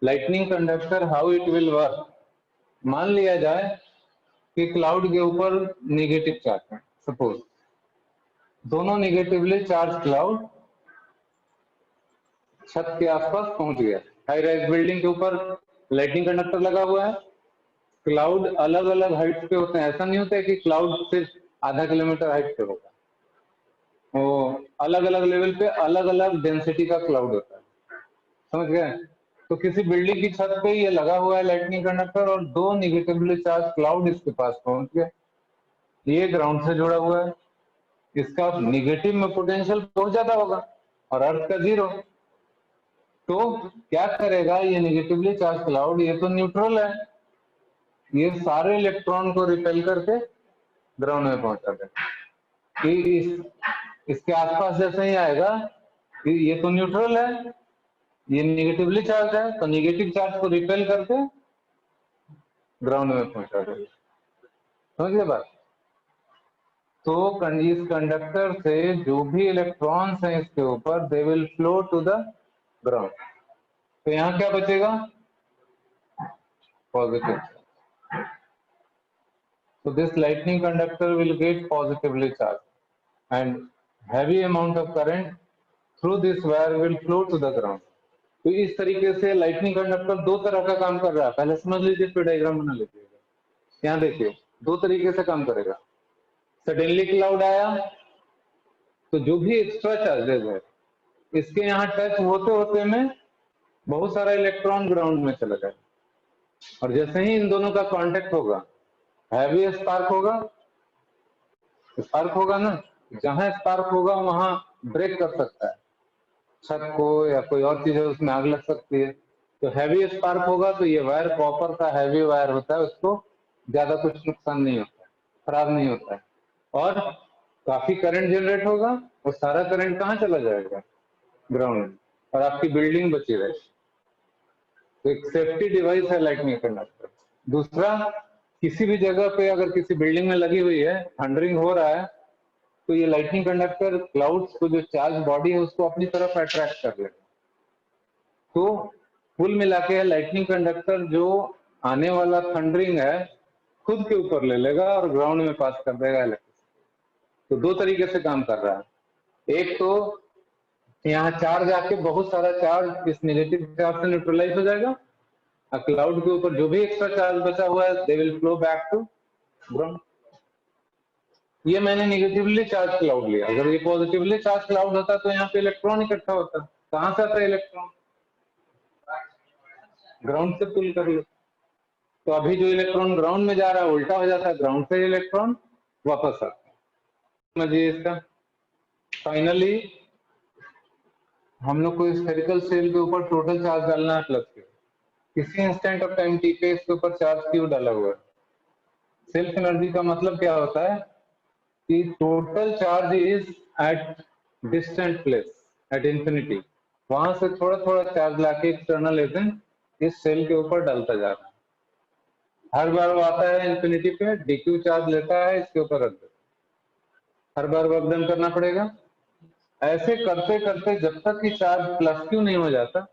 Lightning conductor how it will work, मान लिया जाए कि क्लाउड के ऊपर नेगेटिव चार्ज है, सपोज दोनों नेगेटिवली चार्ज क्लाउड छत के आसपास पहुंच गया। हाई राइज बिल्डिंग के ऊपर लाइटनिंग कंडक्टर लगा हुआ है, क्लाउड अलग अलग हाइट पे होते हैं, ऐसा नहीं होता है कि क्लाउड सिर्फ आधा किलोमीटर हाइट पे होगा, वो अलग अलग लेवल पे अलग अलग डेंसिटी का क्लाउड होता है, समझ गए। तो किसी बिल्डिंग की छत पे ये लगा हुआ है लाइटनिंग कंडक्टर और दो नेगेटिवली चार्ज क्लाउड इसके पास पहुंच गए, ये ग्राउंड से जुड़ा हुआ है, इसका नेगेटिव में पोटेंशियल बहुत ज्यादा होगा और अर्थ का जीरो, तो क्या करेगा ये नेगेटिवली चार्ज क्लाउड, ये तो न्यूट्रल है, ये सारे इलेक्ट्रॉन को रिपेल करके ग्राउंड में पहुंचा देगा। इसके आसपास जैसे ही आएगा ये तो न्यूट्रल है, ये नेगेटिवली चार्ज है, तो नेगेटिव चार्ज को रिपेल करके ग्राउंड में पहुंचा देगा, समझ गए बात। तो इस कंडक्टर से जो भी इलेक्ट्रॉन्स हैं इसके ऊपर they will flow to the ground, तो यहाँ क्या बचेगा, positive. So this lightning conductor will get positively charged and heavy amount of current through this wire will flow to the ground. तो इस तरीके से लाइटनिंग कंडक्टर दो तरह का काम कर रहा है, पहले समझ लीजिए फिर डायग्राम बना लीजिएगा। यहाँ देखिए दो तरीके से काम करेगा। सडनली क्लाउड आया तो जो भी एक्स्ट्रा चार्जेस है इसके यहाँ टच होते होते में बहुत सारा इलेक्ट्रॉन ग्राउंड में चला जाए, और जैसे ही इन दोनों का कांटेक्ट होगा हैवी स्पार्क होगा ना, जहां स्पार्क होगा वहां ब्रेक कर सकता है छत को या कोई और चीज है उसमें आग लग सकती है, तो हैवी स्पार्क होगा तो ये वायर कॉपर का हैवी वायर होता है, उसको ज्यादा कुछ नुकसान नहीं होता है, खराब नहीं होता है, और काफी करंट जनरेट होगा, और सारा करंट कहाँ चला जाएगा, ग्राउंड में, और आपकी बिल्डिंग बची रहे। तो एक सेफ्टी डिवाइस है लाइटनिंग कंडक्टर। दूसरा, किसी भी जगह पे अगर किसी बिल्डिंग में लगी हुई है, थंडरिंग हो रहा है, तो ये लाइटनिंग कंडक्टर क्लाउड्स को जो चार्ज बॉडी है उसको अपनी तरफ अट्रैक्ट कर लेगा। तो कुल मिला के लाइटनिंग कंडक्टर जो आने वाला थंडरिंग है खुद के ऊपर ले लेगा और ग्राउंड में पास कर देगा इलेक्ट्रिसिटी। तो दो तरीके से काम कर रहा है, एक तो यहाँ चार्ज आके बहुत सारा चार्ज इस नेगेटिव चार्ज से न्यूट्रलाइज हो जाएगा, क्लाउड के ऊपर जो भी एक्स्ट्रा चार्ज बचा हुआ है they will flow back to ground. ये मैंने नेगेटिवली चार्ज क्लाउड लिया, अगर ये पॉजिटिवली चार्ज क्लाउड होता तो यहाँ पे इलेक्ट्रॉन इकट्ठा होता, कहाँ से आता इलेक्ट्रॉन, ग्राउंड से पुल कर लो। तो अभी जो इलेक्ट्रॉन ग्राउंड में जा रहा है उल्टा हो जाता है, ग्राउंड से इलेक्ट्रॉन वापस आता है, समझिए इसका। फाइनली हम लोग को स्फेरिकल सेल के ऊपर टोटल चार्ज डालना है प्लस क्यू, किसी इंस्टेंट ऑफ टाइम टी पे इसके ऊपर चार्ज क्यू डाला हुआ है। सेल्फ एनर्जी का मतलब क्या होता है कि total charge is at distant place at infinity, वहां से थोड़ा थोड़ा चार्ज लाके एक्सटर्नल एजेंट इस सेल के ऊपर डालता जा रहा है, हर बार वो आता है इंफिनिटी पे डीक्यू चार्ज लेता है, इसके ऊपर रख देता है, हर बार वर्क डन करना पड़ेगा। ऐसे करते करते जब तक कि चार्ज प्लस क्यू नहीं हो जाता,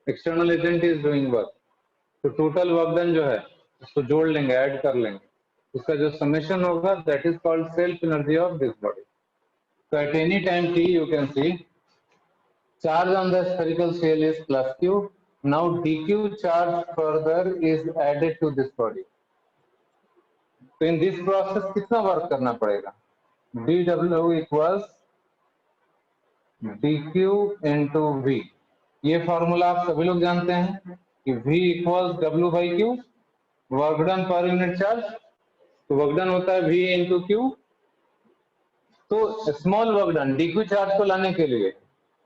external agent is doing work, तो टोटल वर्क डन जो है उसको जोड़ लेंगे, ऐड कर लेंगे, उसका जो समेशन होगा that is called self energy of this body. So at any time t you can see charge on the spherical shell is plus q, now dq charge further is added to this body, तो in this process कितना work करना पड़ेगा, dw equals dq into v, ये formula आप सभी लोग जानते हैं कि v equals w by q, work done per unit charge, तो वर्क डन होता है v into q। तो small work done dq charge को लाने के लिए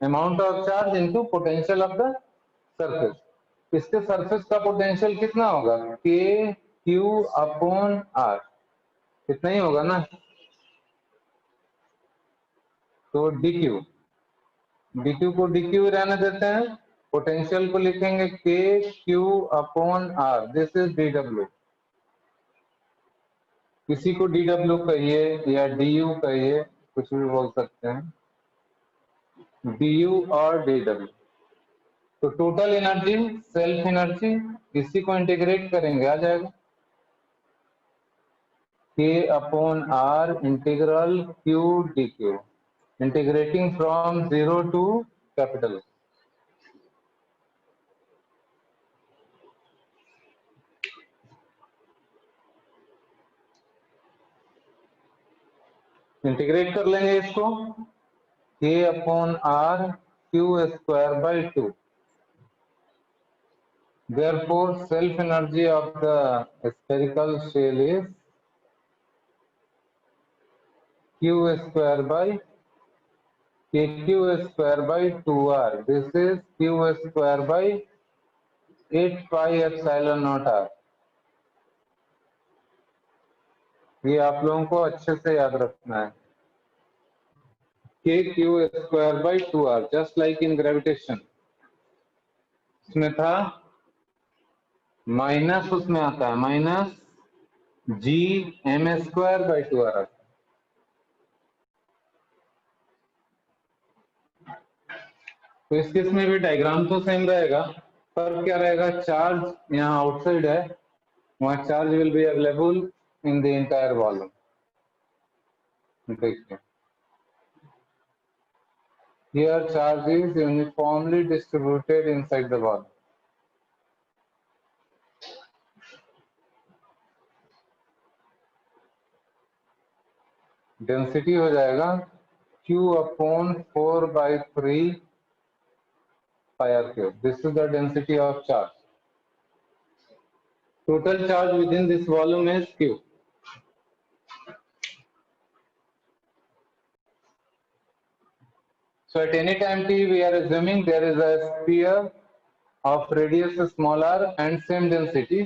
amount of charge into potential of the surface, इसके सरफेस का पोटेंशियल कितना होगा, k q अपॉन r, कितना ही होगा ना, तो dq को dq रहने देते हैं, पोटेंशियल को लिखेंगे k q upon r, this is dw, किसी को dw कहिए या du कहिए, कुछ भी बोल सकते हैं, du और dw। तो टोटल एनर्जी, सेल्फ एनर्जी, इसी को इंटीग्रेट करेंगे आ जाएगा K upon R integral Q dQ, integrating from 0 to capital. Integrate कर लेंगे इसको K upon R Q square by 2. Therefore, self energy of the spherical shell is Q square by KQ square by 2R. This is Q square by 8 pi epsilon naught R. ये आप लोगों को अच्छे से याद रखना है KQ square by 2R, just like in gravitation. इसमें था माइनस, उसमें आता है minus G M square by 2R. तो इस केस में भी डायग्राम तो सेम रहेगा, पर क्या रहेगा, चार्ज यहाँ आउटसाइड है, वहाँ charge will be available in the entire volume. देखिए here charge is uniformly distributed inside the volume. Density हो जाएगा Q upon 4 by 3 pi r cube. This is the density of charge. Total charge within this volume is Q. So at any time t, we are assuming there is a sphere of radius small r and same density.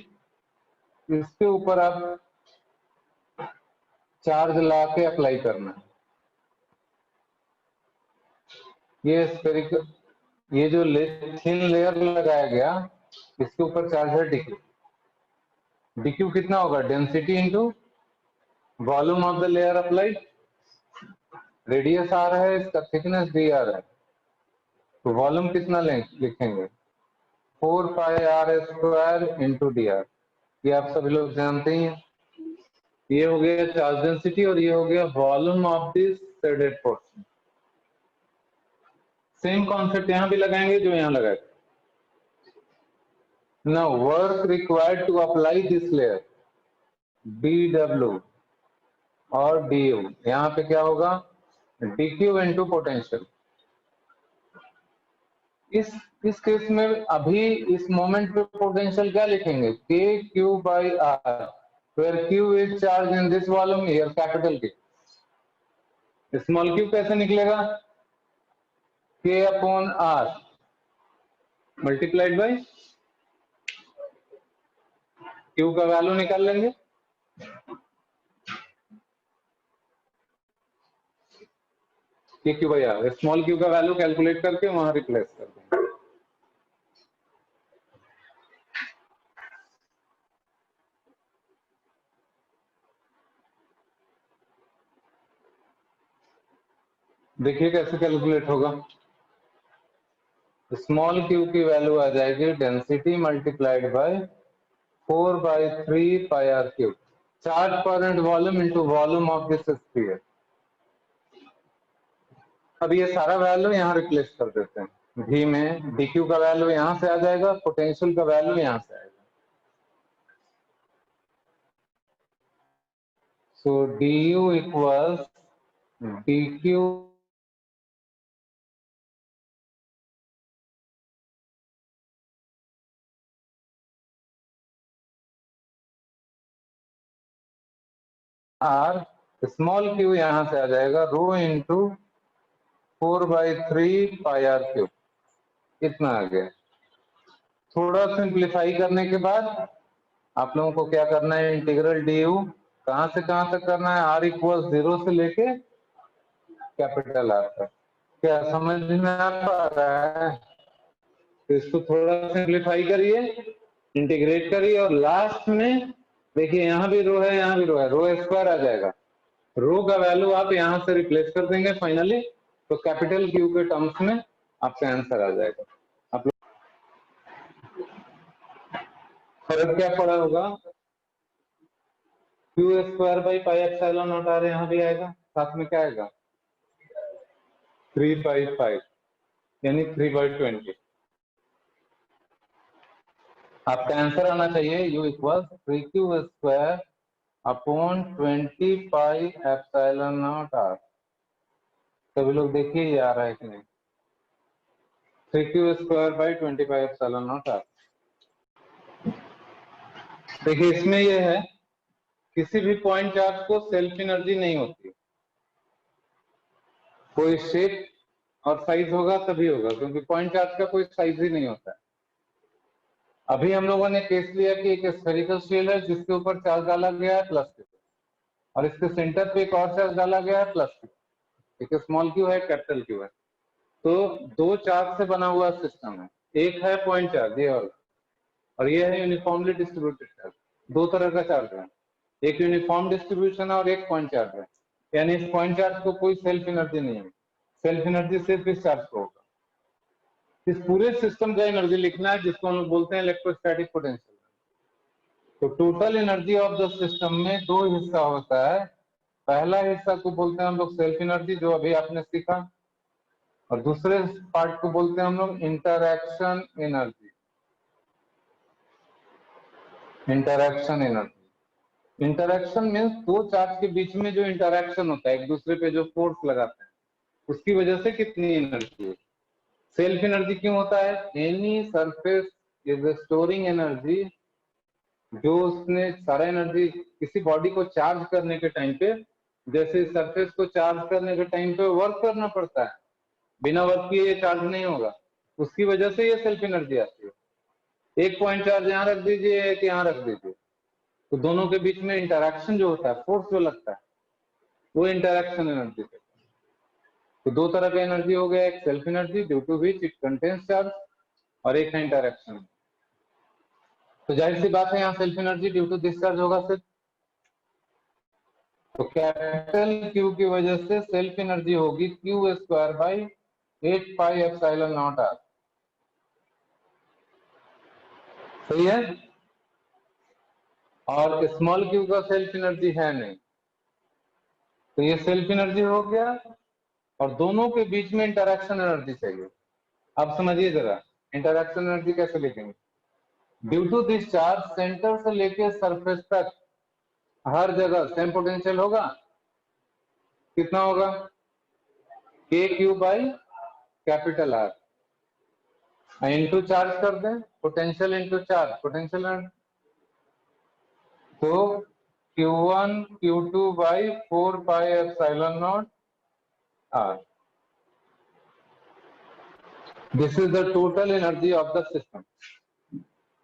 इसके ऊपर आप charge ला के apply करना है. ये spherical, ये जो thin layer लगाया गया, इसके ऊपर चार्ज है dq. dq कितना होगा, density into volume of the layer applied. Radius R है, इसका थिकनेस डी आर है, तो वॉल्यूम कितना लिखेंगे 4 pi r square into d r. ये आप सभी लोग जानते ही हैं. ये हो गया चार्ज डेंसिटी और ये हो गया volume of this shaded portion. Same concept यहां भी लगाएंगे जो यहां लगाए. Now work required to apply this layer dw और du. यहाँ पे क्या होगा, dq इंटू पोटेंशियल. इस केस में अभी इस मोमेंट पे पोटेंशियल क्या लिखेंगे, k q by r, where q is charge in this volume, here capital Q. Small q कैसे निकलेगा, k upon r multiplied by q का वैल्यू निकाल लेंगे. k q by r, small q का value calculate करके वहां replace कर देंगे. देखिए कैसे कैलकुलेट होगा. स्मॉल q की वैल्यू आ जाएगी density multiplied by 4 by 3 pi r cube. Charge per unit volume into volume of this sphere. अब ये सारा वैल्यू यहाँ रिप्लेस कर देते हैं. v में dq का वैल्यू यहाँ से आ जाएगा, पोटेंशियल का वैल्यू यहाँ से आएगा. सो du equals dq r, small q यहाँ से आ जाएगा rho into 4 by 3 pi r cube. इतना आ गया. थोड़ा सिंप्लीफाई करने के बाद आप लोगों को क्या करना है, इंटीग्रल du कहां से कहां तक करना है, r इक्वल 0 से लेके कैपिटल आर तक. क्या समझ में आ पा रहा है, तो इसको थोड़ा सिंप्लीफाई करिए, इंटीग्रेट करिए और लास्ट में देखिए यहाँ भी रो है, यहाँ भी रो है, रो स्क्वायर आ जाएगा. रो का वैल्यू आप यहाँ से रिप्लेस कर देंगे फाइनली, तो कैपिटल क्यू के टर्म्स में आपका आंसर आ जाएगा. आप फर्क क्या पड़ा होगा, Q square by pi epsilon not R यहाँ भी आएगा, साथ में क्या आएगा 3/5 यानी 3/20। आपका आंसर आना चाहिए u equal 3q square upon 20 pi epsilon not R. सभी लोग देखिए ये आ रहा है कि नहीं, 3q square by 20 pi epsilon not R. देखिए इसमें ये है, किसी भी पॉइंट चार्ज को सेल्फ एनर्जी नहीं होती, कोई शेप और साइज होगा तभी होगा, क्योंकि पॉइंट चार्ज का कोई साइज ही नहीं होता है। अभी हम लोगों ने केस लिया कि एक स्फेरिकल शेल है जिसके ऊपर चार्ज डाला गया है प्लस q, और इसके सेंटर पे एक और चार्ज डाला गया है प्लस q, एक स्मॉल q है कैपिटल q है। तो दो चार्ज से बना हुआ सिस्टम है, एक है पॉइंट चार्ज ये और ये है यूनिफॉर्मली डिस्ट्रीब्यूटेड चार्ज। दो तरह का चार्ज है, एक यूनिफॉर्म डिस्ट्रीब्यूशन है और एक पॉइंट चार्ज है। यानी इस पॉइंट चार्ज को कोई सेल्फ एनर्जी नहीं है, सेल्फ एनर्जी सिर्फ इस चार्ज को होगा। इस पूरे सिस्टम का एनर्जी लिखना है जिसको हम लोग बोलते हैं इलेक्ट्रोस्टैटिक पोटेंशियल। तो total energy of the system में दो हिस्सा होता है, पहला हिस्सा को बोलते हैं हम लोग सेल्फ एनर्जी जो अभी आपने सीखा, और दूसरे पार्ट को बोलते हैं हम लोग interaction energy. Interaction energy, interaction means दो चार्ज के बीच में जो इंटरैक्शन होता है, एक दूसरे पे जो फोर्स लगाते हैं, उसकी वजह से कितनी एनर्जी है। सेल्फ एनर्जी क्यों होता है, any surface is storing energy, जो उसने सारा एनर्जी किसी बॉडी को चार्ज करने के टाइम पे, जैसे सरफेस को चार्ज करने के टाइम पे वर्क करना पड़ता है, बिना वर्क किए ये चार्ज नहीं होगा, उसकी वजह से ये सेल्फ एनर्जी आती है। एक पॉइंट चार्ज यहाँ रख दीजिए, एक यहाँ रख दीजिए, तो दोनों के बीच में इंटरैक्शन जो होता है, फोर्स जो लगता है, वो इंटरैक्शन एनर्जी है। तो दो तरह का एनर्जी हो गया, एक self energy due to which it contains charge, और एक है इंटरैक्शन। तो जाहिर सी बात है यहाँ self energy due to this charge होगा सिर्फ, तो कैपिटल क्यू की वजह से सेल्फ एनर्जी होगी Q square by 8 pi epsilon not R. सही है, और स्मॉल क्यू का सेल्फ एनर्जी है नहीं, तो ये सेल्फ एनर्जी हो गया, और दोनों के बीच में इंटरैक्शन एनर्जी चाहिए। आप समझिए जरा इंटरैक्शन एनर्जी कैसे लिखेंगे, due to this charge center से लेके सरफेस तक हर जगह सेम पोटेंशियल होगा, कितना होगा के Q by capital R, into charge कर दें, पोटेंशियल इंटू चार्ज, पोटेंशियल, तो Q1 Q2 by 4 pi epsilon not R. This is the total energy of the system.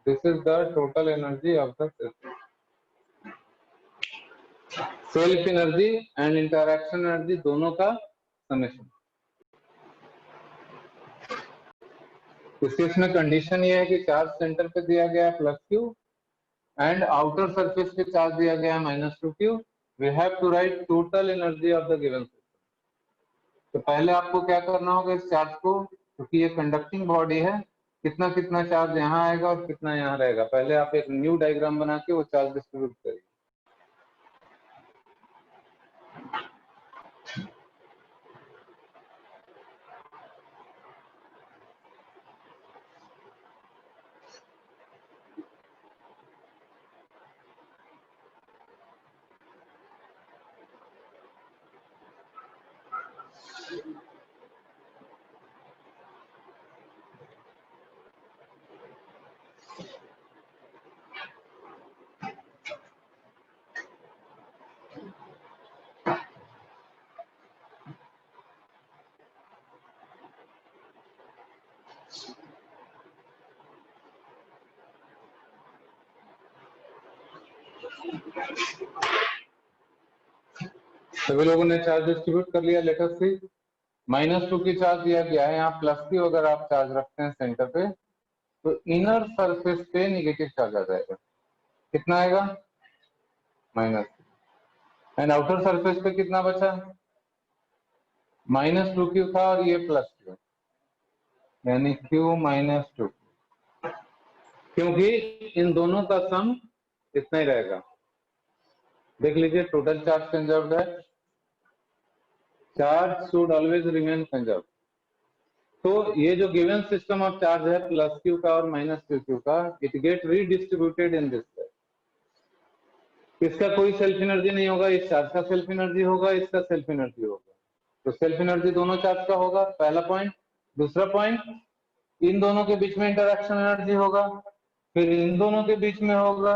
This is the total energy of the system. Self energy and interaction energy दोनों का summation. इसमें condition ये है कि charge centre पे दिया गया है plus Q and outer surface पे चार्ज दिया गया है -2q। We have to write total energy of the given system. तो पहले आपको क्या करना होगा, इस चार्ज को, क्योंकि ये कंडक्टिंग बॉडी है, कितना कितना चार्ज यहाँ आएगा और कितना यहाँ रहेगा, पहले आप एक न्यू डायग्राम बना के वो चार्ज डिस्ट्रीब्यूट करिए। सभी लोगों ने चार्ज डिस्ट्रीब्यूट कर लिया। लेट अस सी, -2 की चार्ज दिया गया है, यहाँ प्लस की अगर आप चार्ज रखते हैं सेंटर पे, तो इनर सरफेस पे निगेटिव चार्ज आ जाएगा, कितना आएगा माइनस, एंड आउटर सरफेस पे कितना बचा, -2q था और ये +q, यानी q -2। क्योंकि इन दोनों का सम इतना ही रहेगा। देख लीजिए, टोटल चार्ज कंजर्व्ड है, charge should always remain conserved. तो ये जो गिवन सिस्टम ऑफ चार्ज है प्लस क्यू का और माइनस क्यू का, it get redistributed in this way. इसका कोई सेल्फ एनर्जी नहीं होगा, इस चार्ज का सेल्फ एनर्जी होगा, इसका सेल्फ एनर्जी होगा। तो सेल्फ एनर्जी दोनों चार्ज का होगा, पहला पॉइंट। दूसरा पॉइंट, इन दोनों के बीच में इंटरेक्शन एनर्जी होगा, फिर इन दोनों के बीच में होगा,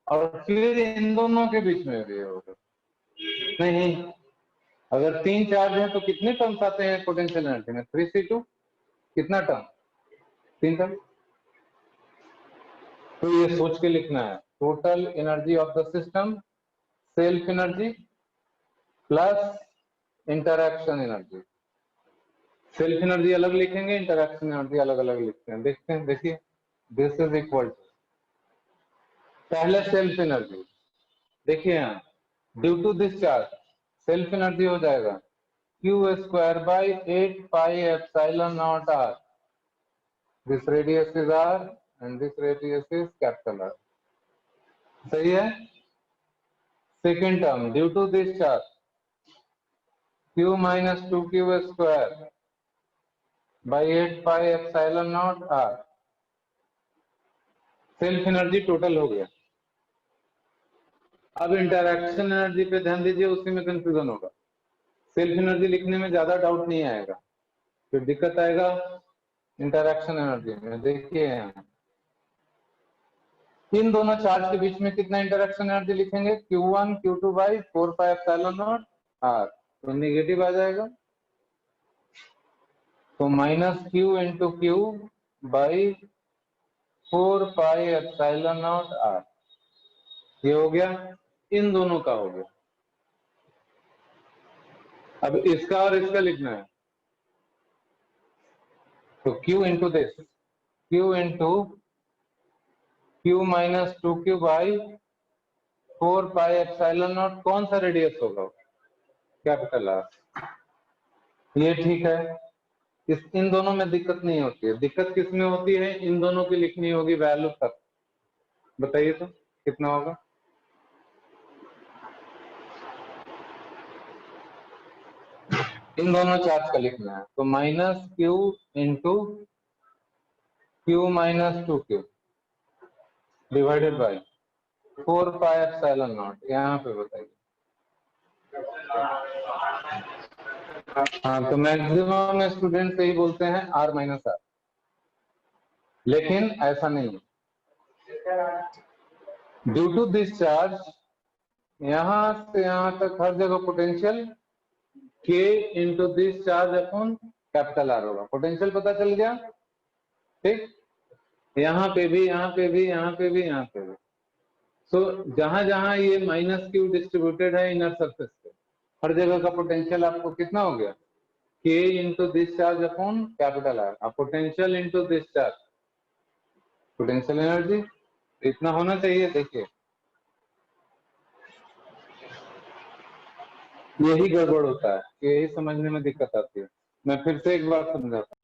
और फिर इन दोनों के बीच में भी होगा। नहीं, अगर 3 चार्ज है तो कितने टर्म्स आते हैं पोटेंशियल एनर्जी में? 3c2। कितना टर्म? 3 टर्म। तो ये सोच के लिखना है, total energy of the system, self energy plus interaction energy. Self energy अलग लिखेंगे, इंटरैक्शन एनर्जी अलग अलग लिखते हैं। देखते हैं, देखिए, दिस इज इक्वल टू, पहले सेल्फ एनर्जी देखिए यहाँ, due to this charge self energy हो जाएगा Q square by 8 pi epsilon not R. This radius is R and this radius is capital R. सही है। Second term, due to this charge q minus 2q square by 8 pi epsilon not R. Self energy total हो गया। अब interaction energy पे ध्यान दीजिए, उसी में कंफ्यूजन होगा। सेल्फ एनर्जी लिखने में ज्यादा डाउट नहीं आएगा, फिर दिक्कत आएगा इंटरैक्शन एनर्जी में। देखिए यहाँ, इन दोनों चार्ज के बीच में कितना इंटरैक्शन एनर्जी लिखेंगे? Q1 Q2 by 4 pi epsilon not R. तो नेगेटिव आ जाएगा, तो minus Q into Q by 4 pi epsilon not R. ये हो गया, इन दोनों का हो गया। अब इसका और इसका लिखना है, तो Q into this, Q into Q minus 2Q by 4 pi epsilon naught, कौन सा रेडियस होगा? Capital R. ये ठीक है, इन दोनों में दिक्कत नहीं होती है। दिक्कत किस में होती है? इन दोनों की लिखनी होगी वैल्यू तक। बताइए तो कितना होगा? इन दोनों चार्ज का लिखना है, तो minus Q into Q minus 2Q divided by 4 pi epsilon not. यहाँ पे बताइए। हाँ, तो मैक्सिमम स्टूडेंट यही बोलते हैं आर माइनस आर, लेकिन ऐसा नहीं है। ड्यू टू दिस चार्ज, यहां से यहां तक हर जगह potential K into this charge upon capital are होगा। पोटेंशियल पता चल गया, ठीक। यहाँ पे भी, यहाँ पे भी, यहाँ पे भी, यहाँ पे भी। सो जहां जहां ये माइनस क्यू डिस्ट्रीब्यूटेड है इनर सरफेस पे, हर जगह का पोटेंशियल आपको कितना हो गया? K into this charge upon capital R. अब potential into this charge, potential energy इतना होना चाहिए। देखिए, यही गड़बड़ होता है, यही समझने में दिक्कत आती है। मैं फिर से एक बार समझाता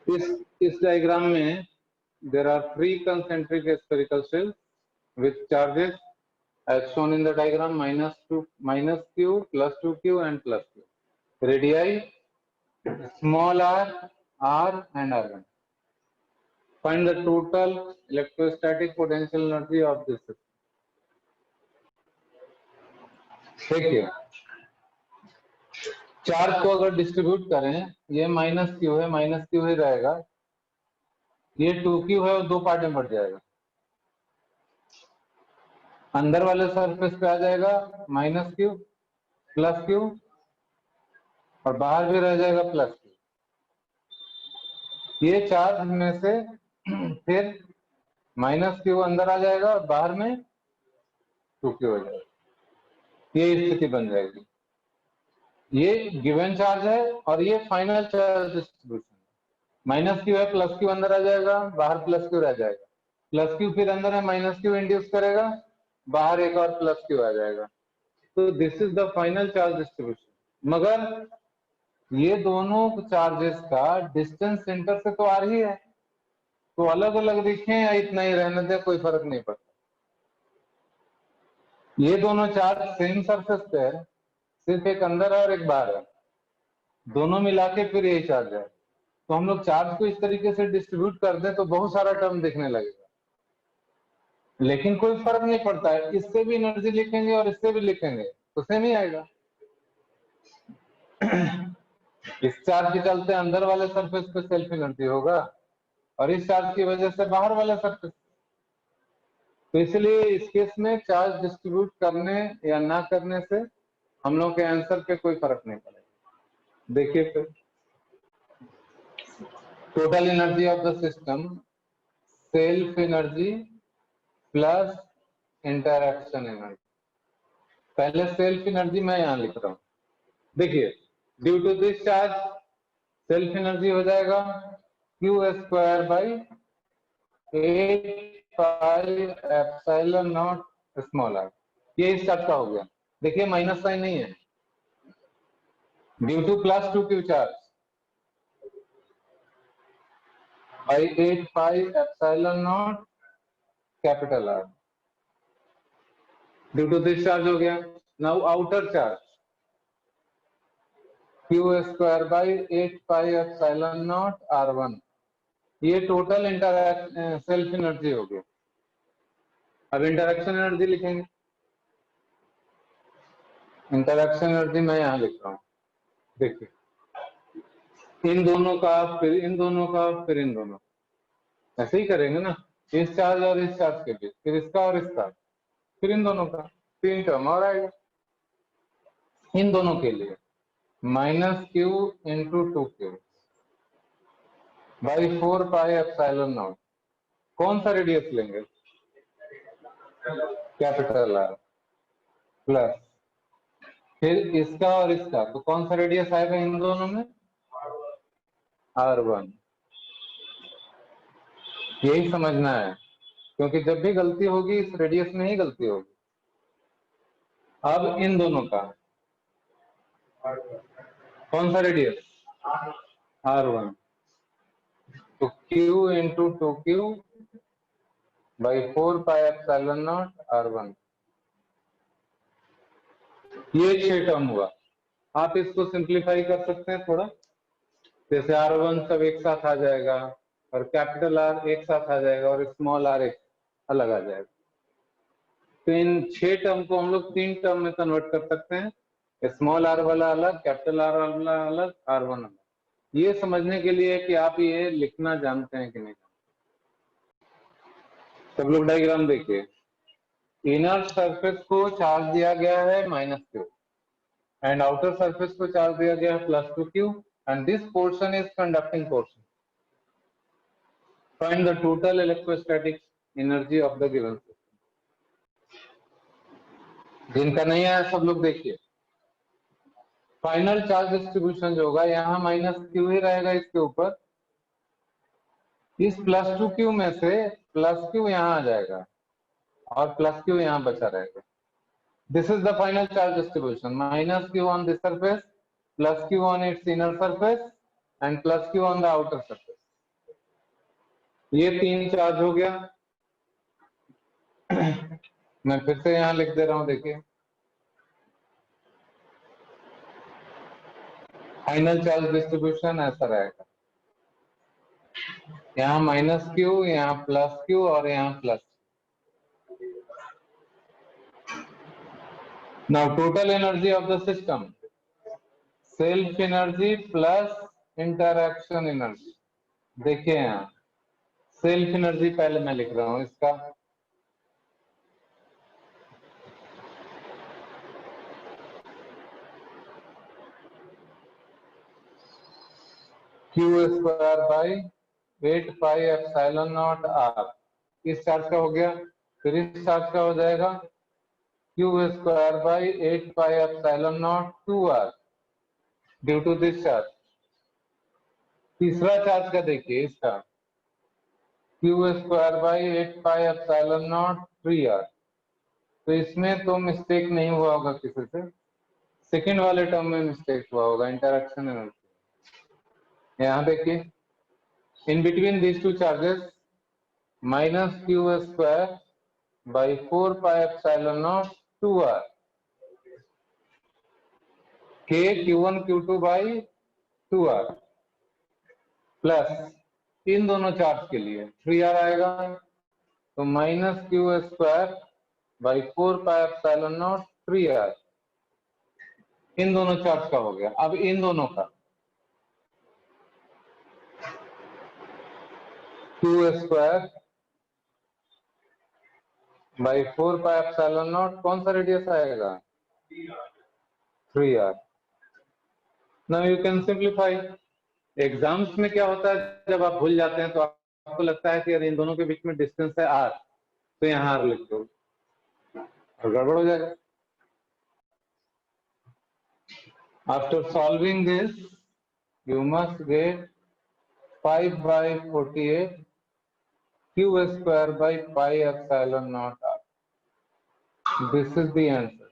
हूँ। इस डायग्राम में there are 3 concentric spherical shells with charges as shown in the diagram, minus q, plus 2q and plus q. Radii small r, r and r1. Find the total electrostatic potential energy of this system. देखिए, charge को अगर distribute करें, ये minus Q है, minus Q ही रहेगा। ये 2q है, वो 2 पार्ट में बढ़ जाएगा। अंदर वाले सरफेस पे आ जाएगा माइनस क्यू प्लस क्यू, और बाहर भी रह जाएगा प्लस क्यू। ये चार्ज में से फिर माइनस क्यू अंदर आ जाएगा और बाहर में 2q हो जाएगा। ये स्थिति बन जाएगी। ये गिवन चार्ज है और ये final charge distribution. Minus Q है, प्लस क्यू अंदर आ जाएगा, बाहर प्लस क्यू रह जाएगा। प्लस क्यू फिर अंदर है, माइनस क्यू इंड्यूस करेगा, बाहर एक और प्लस क्यू आ जाएगा। तो this is the final charge distribution. मगर ये दोनों चार्जेस का डिस्टेंस सेंटर से तो आर ही है, तो अलग अलग दिखे या इतना ही रहने दे, कोई फर्क नहीं पड़ता। ये दोनों चार्ज सेम सरफेस पे है, सिर्फ एक अंदर है और एक बाहर है, दोनों मिला के फिर यही चार्ज है। तो हम लोग चार्ज को इस तरीके से डिस्ट्रीब्यूट कर दें तो बहुत सारा टर्म दिखने लगेगा, लेकिन कोई फर्क नहीं पड़ता है, इससे भी एनर्जी लिखेंगे और इससे भी लिखेंगे तो सेम ही आएगा। इस चार्ज के चलते अंदर वाले सरफेस पे सेल्फ एनर्जी होगा और इस चार्ज की वजह से बाहर वाले सरफेस। तो इसलिए इस केस में चार्ज डिस्ट्रीब्यूट करने या ना करने से हम लोग के आंसर पे कोई फर्क नहीं पड़ेगा। देखिए फिर, total energy of the system self energy plus interaction energy. पहले सेल्फ एनर्जी मैं यहां लिख रहा हूं, देखिए due to this charge self energy हो जाएगा Q square by 8 pi epsilon not small R. ये इस चार्ज का हो गया। देखिए माइनस साइन नहीं है, due to plus two Q charge by 8 pi epsilon not capital R, due to this charge हो गया। Now outer charge Q square by 8 pi epsilon not R1, ये टोटल सेल्फ एनर्जी हो गया। अब interaction energy लिखेंगे, interaction energy मैं यहां लिख रहा हूं, देखिए इन दोनों का फिर इन दोनों का फिर इन दोनों, ऐसे ही करेंगे ना, इस चार्ज और इस चार्ज के बीच, फिर इसका और इसका, फिर इन दोनों का, 3 टर्म और आएगा। इन दोनों के लिए minus Q into 2Q by 4 pi epsilon naught. कौन सा रेडियस लेंगे? कैपिटल आर, प्लस फिर इसका और इसका, तो कौन सा रेडियस आएगा इन दोनों में? R1। यही समझना है, क्योंकि जब भी गलती होगी इस रेडियस में ही गलती होगी। अब इन दोनों का कौन सा रेडियस? R1, तो Q into 2Q by 4 pi epsilon not R1। ये 6 टर्म हुआ। आप इसको सिंप्लीफाई कर सकते हैं थोड़ा, जैसे R1 सब एक साथ आ जाएगा और कैपिटल R एक साथ आ जाएगा और स्मॉल r एक अलग आ जाएगा। तो इन 6 टर्म को हम लोग 3 टर्म में कन्वर्ट कर सकते हैं, स्मॉल r वाला अलग, कैपिटल R वाला अलग, R1 अलग। ये समझने के लिए कि आप ये लिखना जानते हैं कि नहीं। सब लोग डायग्राम देखिए, इनर सरफेस को चार्ज दिया गया है -Q and outer surface को चार्ज दिया गया है +2Q and this portion is conducting portion. Find the total electrostatic energy of the given system. जिनका नहीं आया सब लोग देखिए, फाइनल चार्ज डिस्ट्रीब्यूशन जो होगा यहाँ -Q ही रहेगा इसके ऊपर, इस +2Q में से +Q यहाँ आ जाएगा और +Q यहाँ बचा रहेगा। This is the final charge distribution, -Q on this surface, +Q on its inner surface and +Q on the outer surface. ये 3 चार्ज हो गया। मैं फिर से यहाँ लिख दे रहा हूँ, देखिए फाइनल चार्ज डिस्ट्रीब्यूशन ऐसा रहेगा, यहाँ -Q, यहाँ +Q और यहाँ +Q। Now total energy of the system, self energy plus interaction energy। देखिए यहाँ सेल्फ एनर्जी पहले मैं लिख रहा हूँ, इसका Q square by 8 pi epsilon not R, इस चार्ज का हो गया। फिर इस चार्ज का हो जाएगा Q square by 8 pi epsilon not 2R due to this charge. तीसरा चार्ज का देखिए, इसका Q square by 8 pi epsilon not 3R। तो इसमें तो मिस्टेक नहीं हुआ होगा किसी से, सेकंड वाले टर्म में मिस्टेक हुआ होगा, इंटरैक्शन एनर्जी। यहाँ देखिए, in between these two charges minus q square by 4 pi epsilon not 2r k q1 q2 by 2r plus इन दोनों चार्ज के लिए 3r आएगा, तो minus q square by 4 pi epsilon not 3r इन दोनों चार्ज का हो गया। अब इन दोनों का q square by 4 pi epsilon naught कौन सा रेडियस आएगा 3r। Now you can simplify. Exams में क्या होता है, जब आप भूल जाते हैं तो आपको लगता है कि अरे इन दोनों के बीच में डिस्टेंस है r, तो यहाँ r लिख दो और गड़बड़ हो जाएगा। After solving this you must get 5 by 48 q square by pi epsilon naught r. This is the answer.